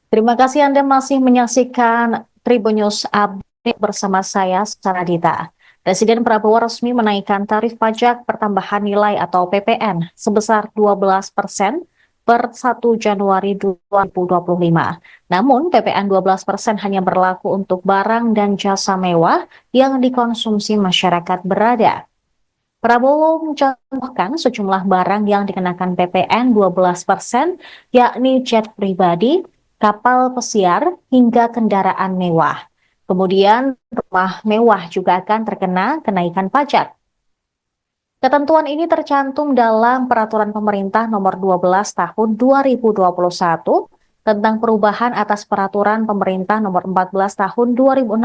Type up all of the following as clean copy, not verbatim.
Terima kasih Anda masih menyaksikan Tribun News Update bersama saya, Saradita. Presiden Prabowo resmi menaikkan tarif pajak pertambahan nilai atau PPN sebesar 12% per 1 Januari 2025. Namun, PPN 12% hanya berlaku untuk barang dan jasa mewah yang dikonsumsi masyarakat berada. Prabowo mencontohkan sejumlah barang yang dikenakan PPN 12%, yakni jet pribadi, kapal pesiar, hingga kendaraan mewah. Kemudian, rumah mewah juga akan terkena kenaikan pajak. Ketentuan ini tercantum dalam Peraturan Pemerintah Nomor 12 Tahun 2021 tentang perubahan atas Peraturan Pemerintah Nomor 14 Tahun 2016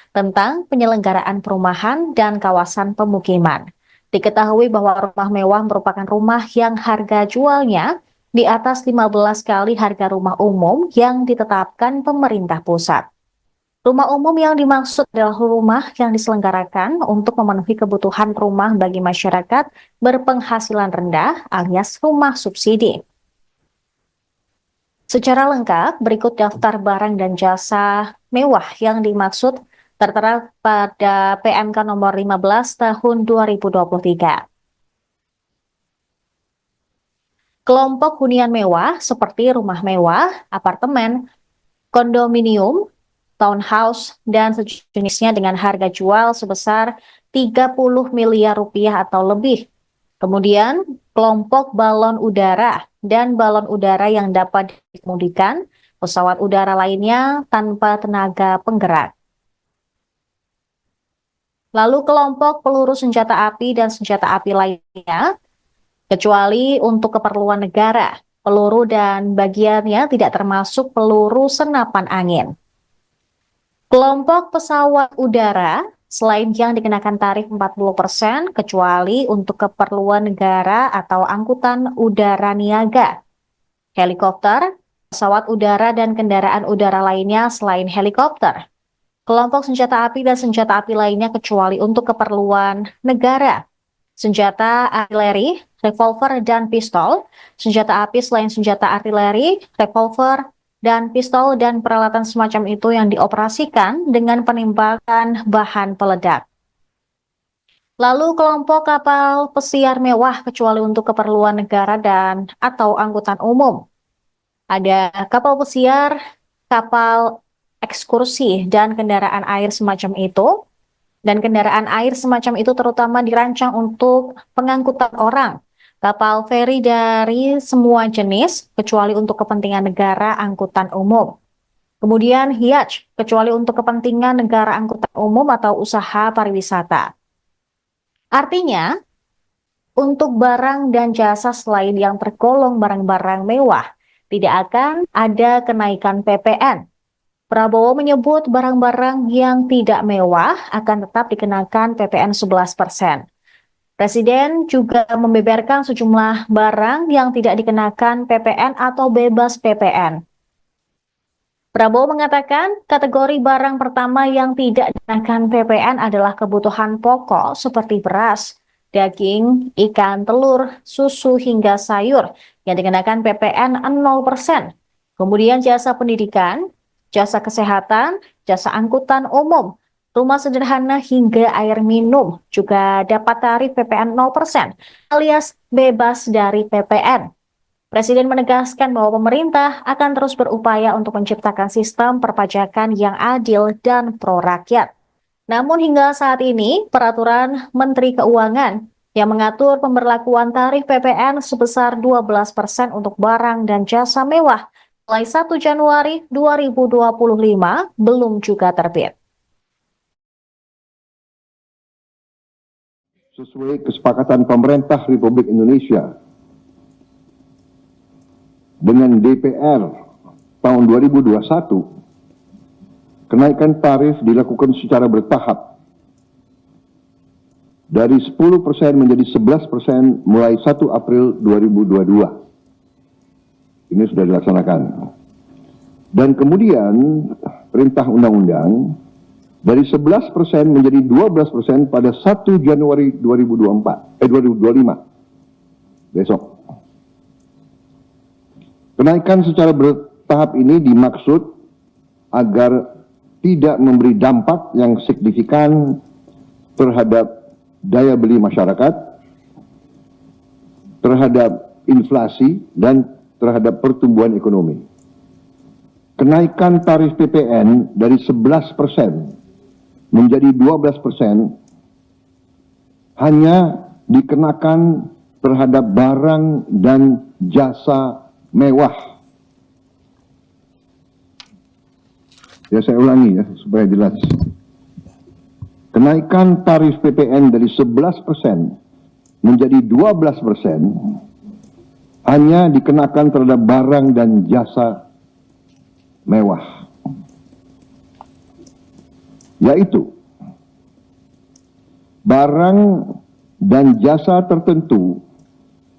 tentang penyelenggaraan perumahan dan kawasan pemukiman. Diketahui bahwa rumah mewah merupakan rumah yang harga jualnya di atas 15 kali harga rumah umum yang ditetapkan pemerintah pusat. Rumah umum yang dimaksud adalah rumah yang diselenggarakan untuk memenuhi kebutuhan rumah bagi masyarakat berpenghasilan rendah alias rumah subsidi. Secara lengkap, berikut daftar barang dan jasa mewah yang dimaksud tertera pada PMK nomor 15 tahun 2023. Kelompok hunian mewah seperti rumah mewah, apartemen, kondominium, townhouse, dan sejenisnya dengan harga jual sebesar 30 miliar rupiah atau lebih. Kemudian, kelompok balon udara dan balon udara yang dapat dikemudikan, pesawat udara lainnya tanpa tenaga penggerak. Lalu kelompok peluru senjata api dan senjata api lainnya, kecuali untuk keperluan negara. Peluru dan bagiannya tidak termasuk peluru senapan angin. Kelompok pesawat udara, selain yang dikenakan tarif 40%, kecuali untuk keperluan negara atau angkutan udara niaga. Helikopter, pesawat udara, dan kendaraan udara lainnya selain helikopter. Kelompok senjata api dan senjata api lainnya kecuali untuk keperluan negara. Senjata artileri, revolver, dan pistol. Senjata api selain senjata artileri, revolver, dan pistol dan peralatan semacam itu yang dioperasikan dengan penembakan bahan peledak. Lalu kelompok kapal pesiar mewah kecuali untuk keperluan negara dan atau angkutan umum. Ada kapal pesiar, kapal ekskursi, dan kendaraan air semacam itu. Dan kendaraan air semacam itu terutama dirancang untuk pengangkutan orang. Kapal feri dari semua jenis, kecuali untuk kepentingan negara angkutan umum. Kemudian yacht, kecuali untuk kepentingan negara angkutan umum atau usaha pariwisata. Artinya, untuk barang dan jasa selain yang tergolong barang-barang mewah, tidak akan ada kenaikan PPN. Prabowo menyebut barang-barang yang tidak mewah akan tetap dikenakan PPN 11%. Presiden juga membeberkan sejumlah barang yang tidak dikenakan PPN atau bebas PPN. Prabowo mengatakan kategori barang pertama yang tidak dikenakan PPN adalah kebutuhan pokok seperti beras, daging, ikan, telur, susu, hingga sayur yang dikenakan PPN 0%. Kemudian jasa pendidikan, jasa kesehatan, jasa angkutan umum, rumah sederhana hingga air minum juga dapat tarif PPN 0% alias bebas dari PPN. Presiden menegaskan bahwa pemerintah akan terus berupaya untuk menciptakan sistem perpajakan yang adil dan pro rakyat. Namun hingga saat ini, peraturan Menteri Keuangan yang mengatur pemberlakuan tarif PPN sebesar 12% untuk barang dan jasa mewah mulai 1 Januari 2025 belum juga terbit. Sesuai kesepakatan pemerintah Republik Indonesia dengan DPR tahun 2021, kenaikan tarif dilakukan secara bertahap dari 10% menjadi 11% mulai 1 April 2022. Ini sudah dilaksanakan. Dan kemudian perintah undang-undang dari 11% menjadi 12% pada 1 Januari 2025. Besok. Kenaikan secara tahap ini dimaksud agar tidak memberi dampak yang signifikan terhadap daya beli masyarakat, terhadap inflasi, dan terhadap pertumbuhan ekonomi. Kenaikan tarif PPN dari 11% menjadi 12% hanya dikenakan terhadap barang dan jasa mewah. Ya, saya ulangi ya supaya jelas. Kenaikan tarif PPN dari 11% menjadi 12% hanya dikenakan terhadap barang dan jasa mewah. Yaitu barang dan jasa tertentu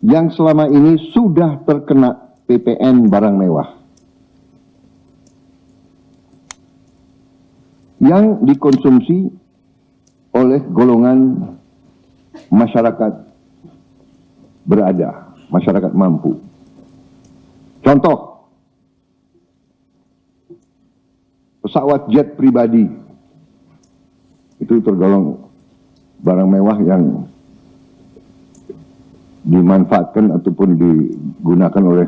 yang selama ini sudah terkena PPN barang mewah, yang dikonsumsi oleh golongan masyarakat berada, masyarakat mampu. Contoh, pesawat jet pribadi itu tergolong barang mewah yang dimanfaatkan ataupun digunakan oleh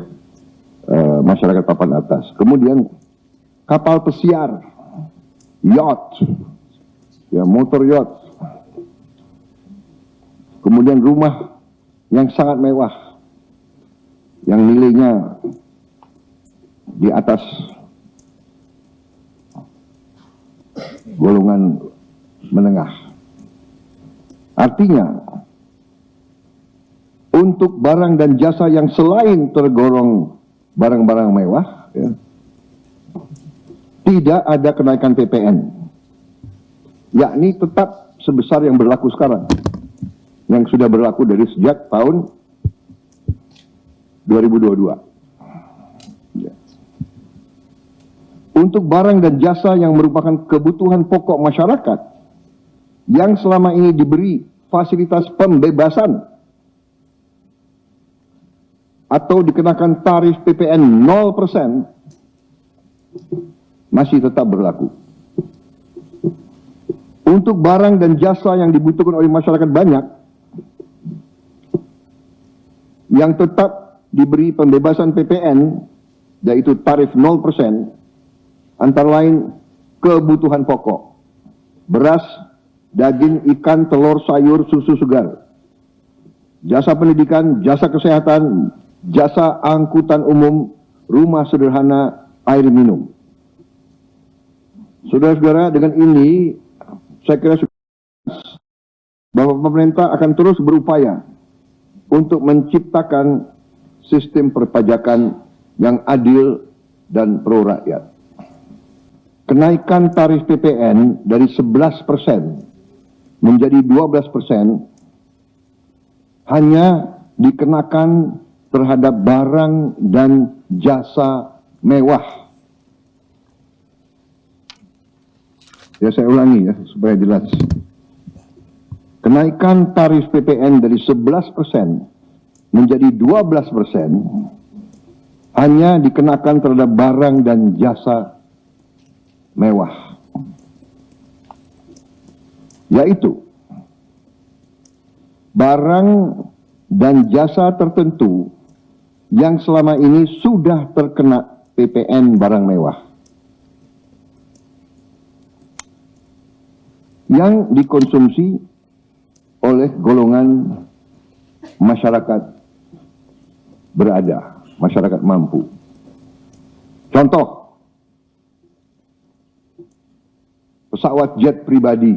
masyarakat papan atas. Kemudian kapal pesiar, yacht, ya, motor yacht. Kemudian rumah yang sangat mewah, yang nilainya di atas golongan menengah. Artinya, untuk barang dan jasa yang selain tergolong barang-barang mewah, ya, tidak ada kenaikan PPN, yakni tetap sebesar yang berlaku sekarang, yang sudah berlaku dari sejak tahun 2022. Ya. Untuk barang dan jasa yang merupakan kebutuhan pokok masyarakat, yang selama ini diberi fasilitas pembebasan atau dikenakan tarif PPN 0%, masih tetap berlaku. Untuk barang dan jasa yang dibutuhkan oleh masyarakat banyak, yang tetap diberi pembebasan PPN, yaitu tarif 0%, antara lain kebutuhan pokok, beras, daging, ikan, telur, sayur, susu segar, jasa pendidikan, jasa kesehatan, jasa angkutan umum, rumah sederhana, air minum. Saudara-saudara, dengan ini saya kira bahwa pemerintah akan terus berupaya untuk menciptakan sistem perpajakan yang adil dan pro rakyat. Kenaikan tarif PPN dari 11% menjadi 12% hanya dikenakan terhadap barang dan jasa mewah. Ya, saya ulangi ya supaya jelas. Kenaikan tarif PPN dari 11% menjadi 12% hanya dikenakan terhadap barang dan jasa mewah, yaitu barang dan jasa tertentu yang selama ini sudah terkena PPN barang mewah, yang dikonsumsi oleh golongan masyarakat berada, masyarakat mampu. Contoh, pesawat jet pribadi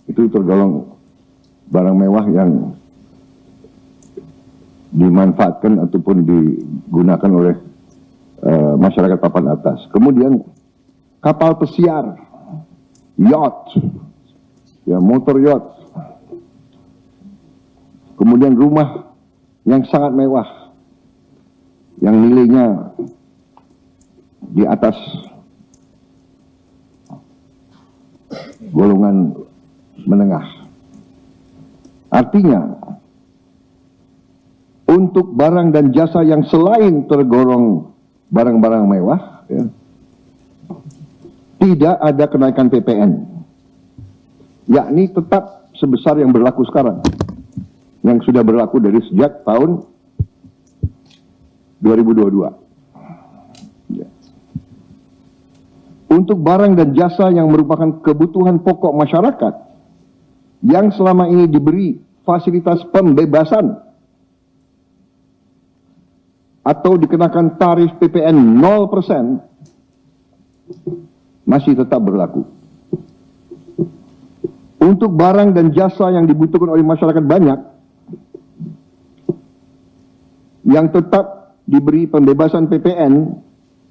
itu tergolong barang mewah yang dimanfaatkan ataupun digunakan oleh masyarakat papan atas. Kemudian kapal pesiar, yacht, ya, motor yacht. Kemudian rumah yang sangat mewah, yang nilainya di atas golongan menengah. Artinya, untuk barang dan jasa yang selain tergolong barang-barang mewah, ya, tidak ada kenaikan PPN, yakni tetap sebesar yang berlaku sekarang, yang sudah berlaku dari sejak tahun 2022. Ya. Untuk barang dan jasa yang merupakan kebutuhan pokok masyarakat, yang selama ini diberi fasilitas pembebasan atau dikenakan tarif PPN 0%, masih tetap berlaku. Untuk barang dan jasa yang dibutuhkan oleh masyarakat banyak, yang tetap diberi pembebasan PPN,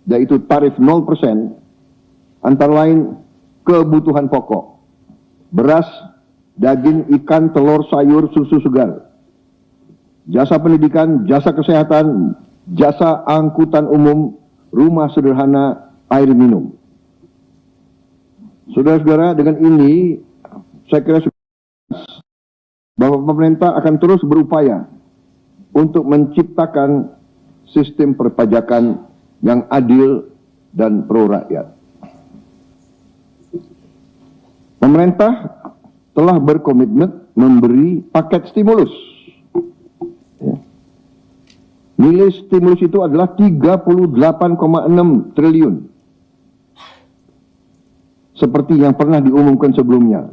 yaitu tarif 0%, antara lain kebutuhan pokok, beras, daging, ikan, telur, sayur, susu segar, jasa pendidikan, jasa kesehatan, jasa angkutan umum, rumah sederhana, air minum. Saudara-saudara, dengan ini saya kira sudah bahwa pemerintah akan terus berupaya untuk menciptakan sistem perpajakan yang adil dan pro rakyat. Pemerintah telah berkomitmen memberi paket stimulus. Ya. Nilai stimulus itu adalah 38,6 triliun. Seperti yang pernah diumumkan sebelumnya.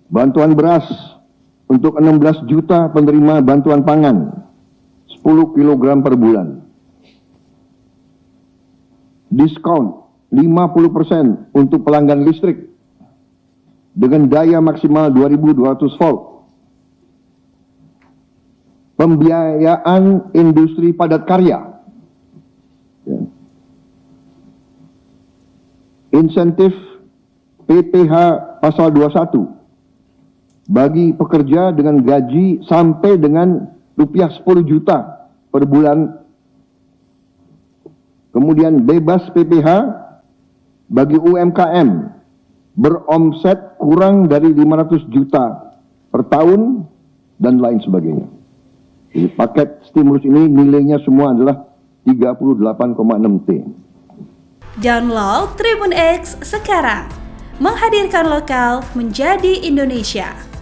Bantuan beras untuk 16 juta penerima bantuan pangan, 10 kg per bulan. Diskon 50% untuk pelanggan listrik dengan daya maksimal 2200 volt. Pembiayaan industri padat karya. Ya. Insentif PPh pasal 21 bagi pekerja dengan gaji sampai dengan rupiah 10 juta per bulan. Kemudian bebas PPh bagi UMKM beromset kurang dari 500 juta per tahun dan lain sebagainya. Jadi paket stimulus ini nilainya semua adalah 38,6 T. Download Tribun X sekarang, menghadirkan lokal menjadi Indonesia.